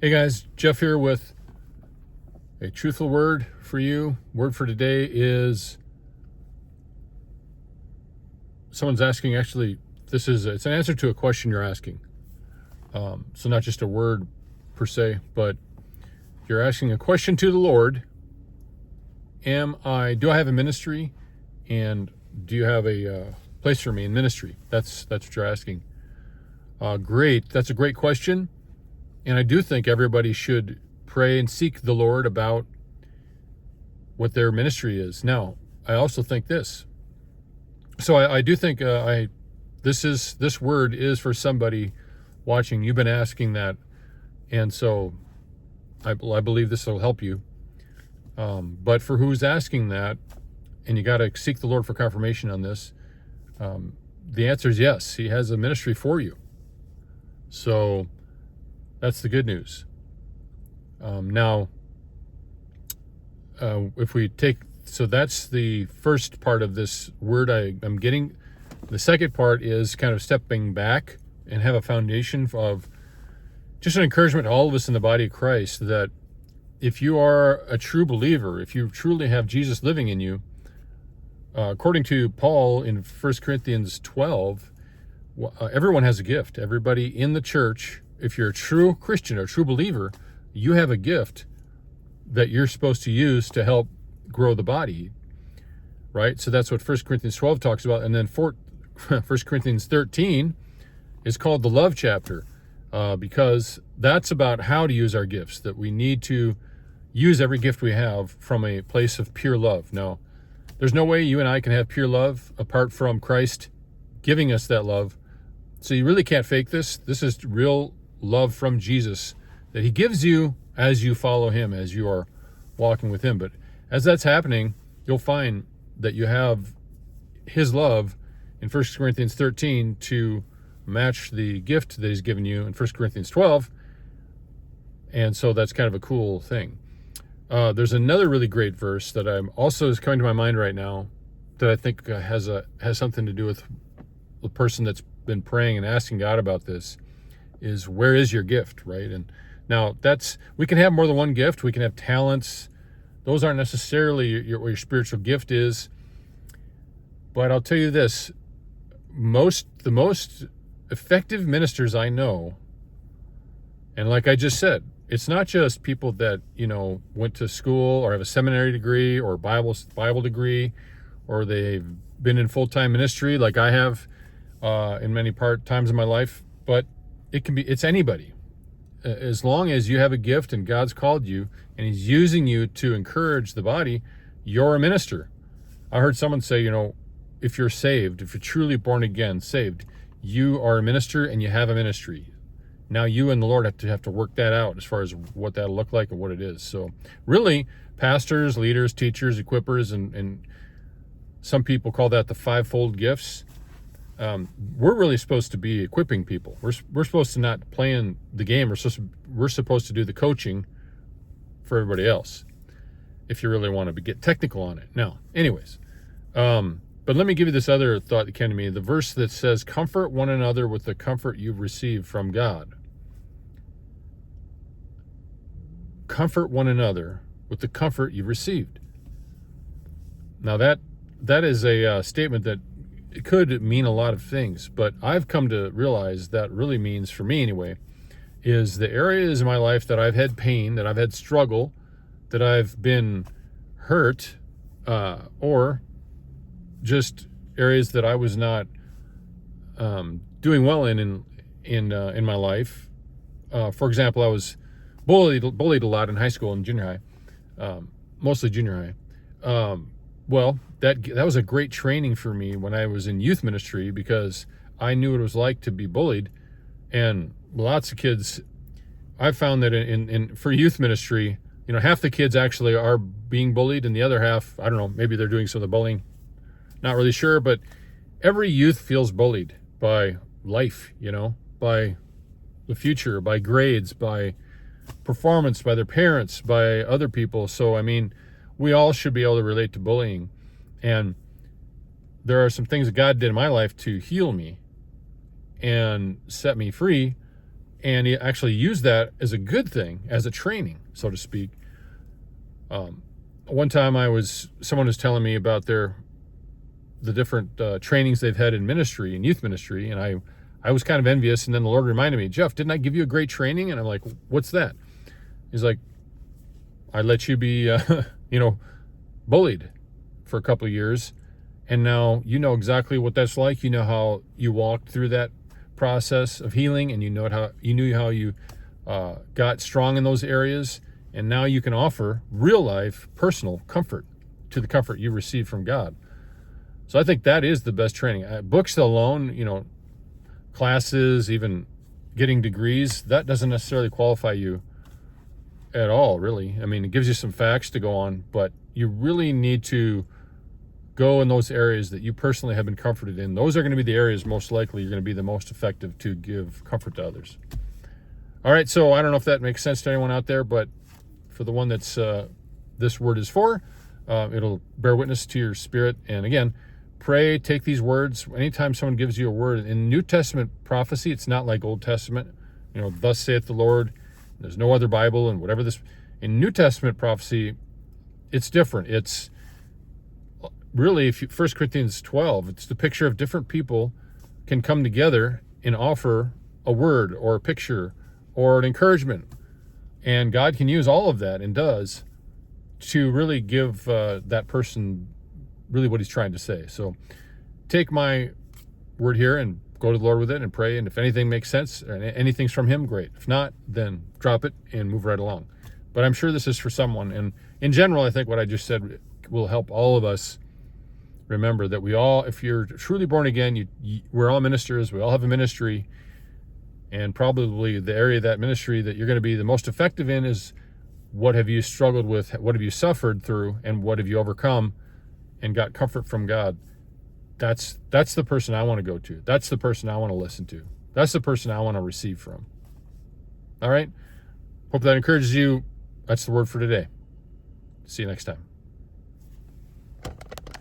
Hey guys, Jeff here with a truthful word for you. Word for today is someone's asking, actually, it's an answer to a question you're asking. So not just a word per se, but you're asking a question to the Lord. Do I have a ministry? And do you have a place for me in ministry? That's what you're asking. Great. That's a great question. And I do think everybody should pray and seek the Lord about what their ministry is. Now, I also think this. So I do think this word is for somebody watching. You've been asking that, and so I believe this will help you. But for who's asking that, and you got to seek the Lord for confirmation on this, the answer is yes. He has a ministry for you. So that's the good news. Now, if we take, so that's the first part of this word I'm getting. The second part is kind of stepping back and have a foundation of just an encouragement to all of us in the body of Christ that if you are a true believer, if you truly have Jesus living in you, according to Paul in 1 Corinthians 12, everyone has a gift. Everybody in the church, if you're a true Christian or a true believer, you have a gift that you're supposed to use to help grow the body, right? So that's what 1 Corinthians 12 talks about. And then 1 Corinthians 13 is called the love chapter, because that's about how to use our gifts, that we need to use every gift we have from a place of pure love. Now, there's no way you and I can have pure love apart from Christ giving us that love. So you really can't fake this. This is real love from Jesus that he gives you as you follow him, as you are walking with him. But as that's happening, you'll find that you have his love in 1 Corinthians 13 to match the gift that he's given you in 1 Corinthians 12. And so that's kind of a cool thing. There's another really great verse that is coming to my mind right now that I think has something to do with the person that's been praying and asking God about this, is where is your gift, right? And now we can have more than one gift. We can have talents. Those aren't necessarily what your spiritual gift is. But I'll tell you this, the most effective ministers I know, and like I just said, it's not just people that, went to school or have a seminary degree or Bible degree, or they've been in full-time ministry like I have in many times in my life, but it's anybody. As long as you have a gift and God's called you and he's using you to encourage the body, you're a minister. I heard someone say, if you're saved, if you're truly born again, saved, you are a minister and you have a ministry. Now you and the Lord have to work that out as far as what that'll look like and what it is. So really, pastors, leaders, teachers, equippers, and some people call that the fivefold gifts. We're really supposed to be equipping people. We're supposed to not play in the game. We're supposed to do the coaching for everybody else, if you really want to get technical on it. Now, anyways, but let me give you this other thought that came to me. The verse that says, comfort one another with the comfort you've received from God. Comfort one another with the comfort you've received. Now that is a statement that it could mean a lot of things, but I've come to realize that really means, for me anyway, is the areas in my life that I've had pain, that I've had struggle, that I've been hurt, or just areas that I was not doing well in my life. For example, I was bullied a lot in high school and junior high, mostly junior high. Well, that was a great training for me when I was in youth ministry, because I knew what it was like to be bullied. And lots of kids, I've found that for youth ministry, half the kids actually are being bullied, and the other half, I don't know, maybe they're doing some of the bullying. Not really sure, but every youth feels bullied by life, by the future, by grades, by performance, by their parents, by other people. So, we all should be able to relate to bullying. And there are some things that God did in my life to heal me and set me free. and he actually used that as a good thing, as a training, so to speak. One time someone was telling me about the different trainings they've had in ministry, in youth ministry, and I was kind of envious, and then the Lord reminded me, Jeff, didn't I give you a great training? And I'm like, what's that? He's like, I let you be, bullied for a couple of years, and now you know exactly what that's like. You know how you walked through that process of healing, and you knew how you got strong in those areas, and now you can offer real life, personal comfort to the comfort you receive from God. So I think that is the best training. Books alone, classes, even getting degrees, that doesn't necessarily qualify you at all, really. I mean, it gives you some facts to go on, but you really need to go in those areas that you personally have been comforted in. Those are going to be the areas most likely you're going to be the most effective to give comfort to others. All right, so I don't know if that makes sense to anyone out there, but for the one that's this word is for, it'll bear witness to your spirit. And again, pray, take these words. Anytime someone gives you a word, in New Testament prophecy, it's not like Old Testament, thus saith the Lord. There's no other Bible, and whatever this. In New Testament prophecy, it's different. It's really, 1 Corinthians 12, it's the picture of different people can come together and offer a word or a picture or an encouragement. And God can use all of that, and does, to really give that person really what he's trying to say. So take my word here and go to the Lord with it and pray. And if anything makes sense or anything's from him, great. If not, then drop it and move right along. But I'm sure this is for someone. And in general, I think what I just said will help all of us remember that we all, if you're truly born again, we're all ministers. We all have a ministry. And probably the area of that ministry that you're going to be the most effective in is, what have you struggled with? What have you suffered through? And what have you overcome and got comfort from God? That's the person I want to go to. That's the person I want to listen to. That's the person I want to receive from. All right? Hope that encourages you. That's the word for today. See you next time.